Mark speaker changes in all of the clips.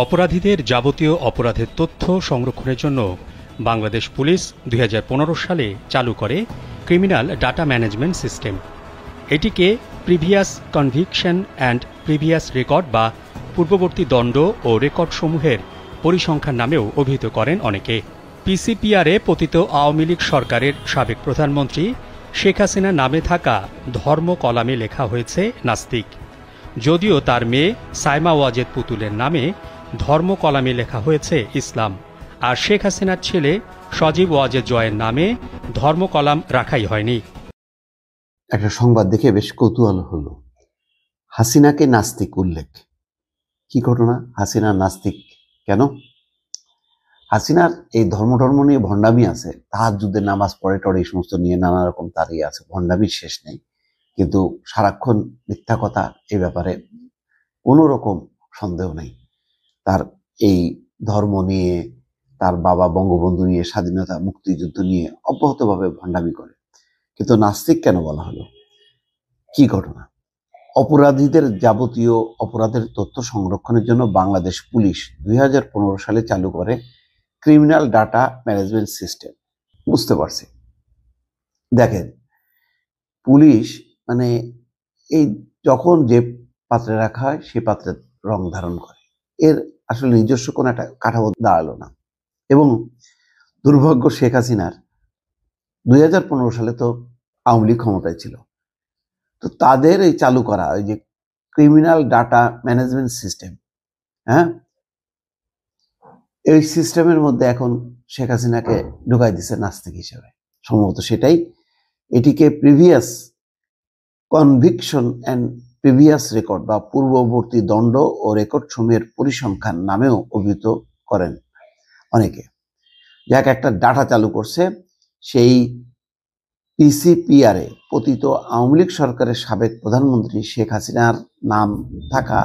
Speaker 1: অপরাধীদের যাবতীয় অপরাধের তথ্য সংরক্ষণের জন্য বাংলাদেশ পুলিশ ২০১৫ সালে চালু করে ক্রিমিনাল ডাটা ম্যানেজমেন্ট সিস্টেম। এটিকে previous conviction and previous record বা পূর্ববর্তী দণ্ড ও রেকর্ডসমূহের পরিসংখ্যান নামেও অভিহিত করেন অনেকে। পিসিপিআরে পতিত আওয়ামী লীগ সরকারের সাবেক প্রধানমন্ত্রী শেখ হাসিনা নামে থাকা ধর্ম কলামে লেখা হয়েছে নাস্তিক, যদিও তার মেয়ে সাইমা ওয়াজেদ পুতুলের নামে ধর্ম কলামে লেখা হয়েছে ইসলাম। আর শেখ হাসিনার ছেলে সজীব ওয়াজেদ জয়ের নামে ধর্ম কলাম রাখাই হয়নি।
Speaker 2: একটা সংবাদ দেখে বেশ কৌতূহল হলো। হাসিনাকে নাস্তিক উল্লেখ, কি ঘটনা? হাসিনা নাস্তিক কেন? হাসিনার এই ধর্ম নিয়ে ভণ্ডামি আছে, তাহাজ্জুদের নামাজ পড়ে টড়ে এই সমস্ত নিয়ে নানা রকম তার আছে, ভণ্ডামির শেষ নেই। কিন্তু সারাক্ষণ মিথ্যা কথা, এই ব্যাপারে কোনো রকম সন্দেহ নেই। তার এই ধর্ম নিয়ে, তার বাবা বঙ্গবন্ধু নিয়ে, স্বাধীনতা মুক্তিযুদ্ধ নিয়ে অব্যাহতভাবে ভণ্ডামি করে। কিন্তু নাস্তিক কেন বলা হলো? কি ঘটনা? অপরাধীদের যাবতীয় অপরাধের তথ্য সংরক্ষণের জন্য বাংলাদেশ পুলিশ ২০১৫ সালে চালু করে ক্রিমিনাল ডাটা ম্যানেজমেন্ট সিস্টেম। বুঝতে পারছি। দেখেন, পুলিশ মানে এই যখন যে পাত্রে রাখা হয় সেই পাত্রে রং ধারণ করে, এর আসলে নিজস্ব কোনো একটা কাঠামো দাঁড়ালো না। এবং দুর্ভাগ্য শেখ হাসিনার ২০১৫ সালে তো আওয়ামী লীগ ক্ষমতায় ছিল, তো তাদের এই চালু করা ওই যে ক্রিমিনাল ডাটা ম্যানেজমেন্ট সিস্টেম, হ্যাঁ, এই সিস্টেমের মধ্যে এখন শেখ হাসিনাকে ঢুকাই দিছে নাস্তিক হিসেবে, সম্ভবত সেটাই। এটিকে previous conviction and previous record বা পূর্ববর্তী দণ্ড ও রেকর্ড সমূহের পরিসংখ্যান নামেও অভিহিত করেন অনেকে। যাক, একটা ডাটা চালু করছে সেই পিসিপিআরে পতিত আওয়ামী লীগ সরকারের সাবেক প্রধানমন্ত্রী শেখ হাসিনার নাম থাকা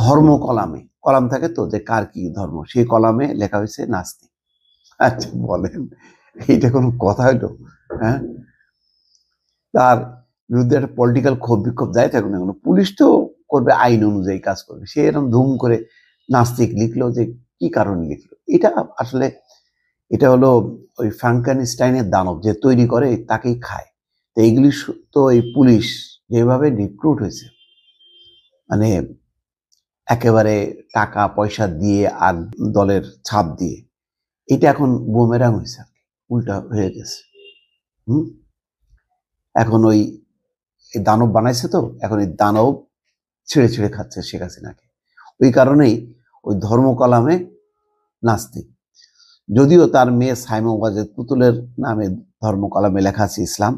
Speaker 2: ধর্ম কলামে, কলাম থাকে তো যে কার কি ধর্ম, সেই কলামে লেখা হয়েছে নাস্তিক। আচ্ছা বলেন, এইটা কোনো কথা হইলো? হ্যাঁ, তার বিরুদ্ধে একটা পলিটিক্যাল ক্ষোভ বিক্ষোভ যাই থাকুন না কেন, পুলিশ তো করবে, আইন অনুযায়ী কাজ করবে। সে এরকম ধুম করে নাস্তিক লিখলো, যে কি কারণে লিখলো? এটা আসলে এটা হলো ওই ফ্রাঙ্কেনস্টাইনের দানব, যে তৈরি করে তাকেই খায়। তো এইগুলি তো এই পুলিশ যেভাবে রিক্রুট হয়েছে, মানে একেবারে টাকা পয়সা দিয়ে আর দলের ছাপ দিয়ে, এটা এখন বুমেরাং হয়েছে, উল্টা হয়ে গেছে। এখন ওই দানব বানাইছে, তো এখন এই দানব ছেড়ে ছেড়ে খাচ্ছে শেখ হাসিনাকে। ওই কারণেই ওই ধর্ম কলামে নাস্তিক, যদিও তার মেয়ে সাইমা ওয়াজেদ পুতুলের নামে ধর্ম কলামে লেখা আছে ইসলাম।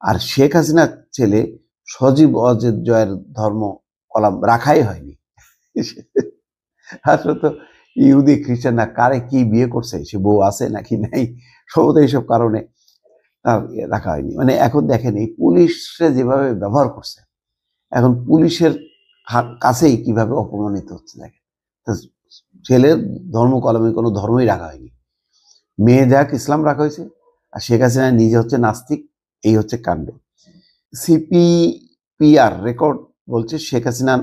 Speaker 2: আর শেখ হাসিনার ছেলে সজীব ওয়াজেদ জয়ের ধর্ম কলাম রাখাই হয়নি। আসলে তো ইহুদি খ্রিস্টান না কারে কি বিয়ে করছে, সে বউ আছে নাকি নাই, সম্ভবত এইসব কারণে তার রাখা হয়নি। মানে এখন দেখেন এই পুলিশে যেভাবে ব্যবহার করছে, এখন পুলিশের কাছেই কিভাবে অপমানিত হচ্ছে। দেখেন, ছেলের ধর্ম কলমে কোনো ধর্মই রাখা হয়নি, মেয়ে যাক ইসলাম রাখা হয়েছে, আর শেখ হাসিনা নিজে হচ্ছে নাস্তিক। এই হচ্ছে কাণ্ড। সিপিপিআর রেকর্ড বলছে শেখ হাসিনা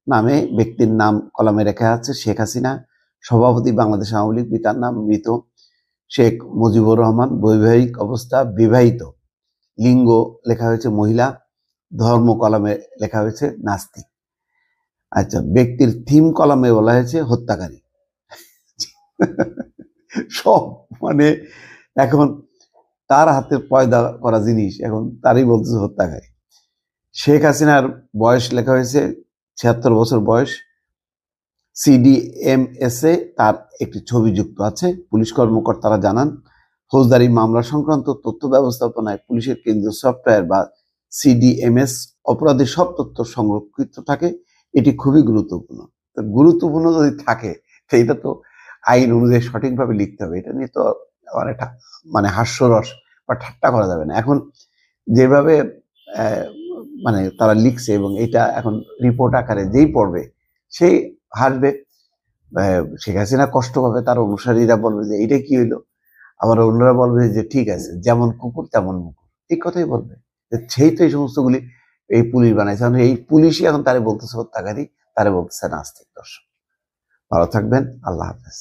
Speaker 2: নামে ব্যক্তির নাম কলামে রেখা আছে শেখ হাসিনা, সভাপতি বাংলাদেশ আওয়ামী লীগ, পিতার নাম মৃত শেখ মুজিবুর রহমান, বৈবাহিক অবস্থা বিবাহিত, লিঙ্গ লেখা হয়েছে মহিলা, ধর্ম কলামে লেখা হয়েছে নাস্তিক। আচ্ছা, ব্যক্তির থিম কলামে বলা হয়েছে হত্যাকারী। সব মানে এখন তার হাতে পয়দা করা জিনিস এখন তারই বলতেছে হত্যাকারী। শেখ হাসিনার বয়স লেখা হয়েছে ৭৬ বছর বয়স। CDMS এ তার একটি ছবি যুক্ত আছে। পুলিশ কর্মকর্তারা জানান, ফৌজদারি মামলা সংক্রান্ত তথ্য ব্যবস্থাপনায় পুলিশের কেন্দ্রীয় সফটওয়্যার বা CDMS অপরাধের সব তথ্য সংরক্ষিত থাকে। এটি খুবই গুরুত্বপূর্ণ। গুরুত্বপূর্ণ যদি থাকে তো এটা তো আইন অনুযায়ী সঠিকভাবে লিখতে হবে। এটা নিয়ে তো মানে হাস্যরস বা ঠাট্টা করা যাবে না। এখন যেভাবে মানে তারা লিখছে, এবং এটা এখন রিপোর্ট আকারে যেই পড়বে সেই হাসবে। শেখ হাসিনা কষ্ট পাবে, তার অনুসারীরা বলবে যে এটা কি হইলো, আবার অন্যরা বলবে যে ঠিক আছে, যেমন কুকুর তেমন মুকুর, এই কথাই বলবে। সেই তো এই সমস্তগুলি এই পুলিশ বানাইছে। এই পুলিশই এখন তারে বলতেছে হত্যাকারী, তারে বলতেছে নাস্তিক। দর্শক, ভালো থাকবেন। আল্লাহ হাফেজ।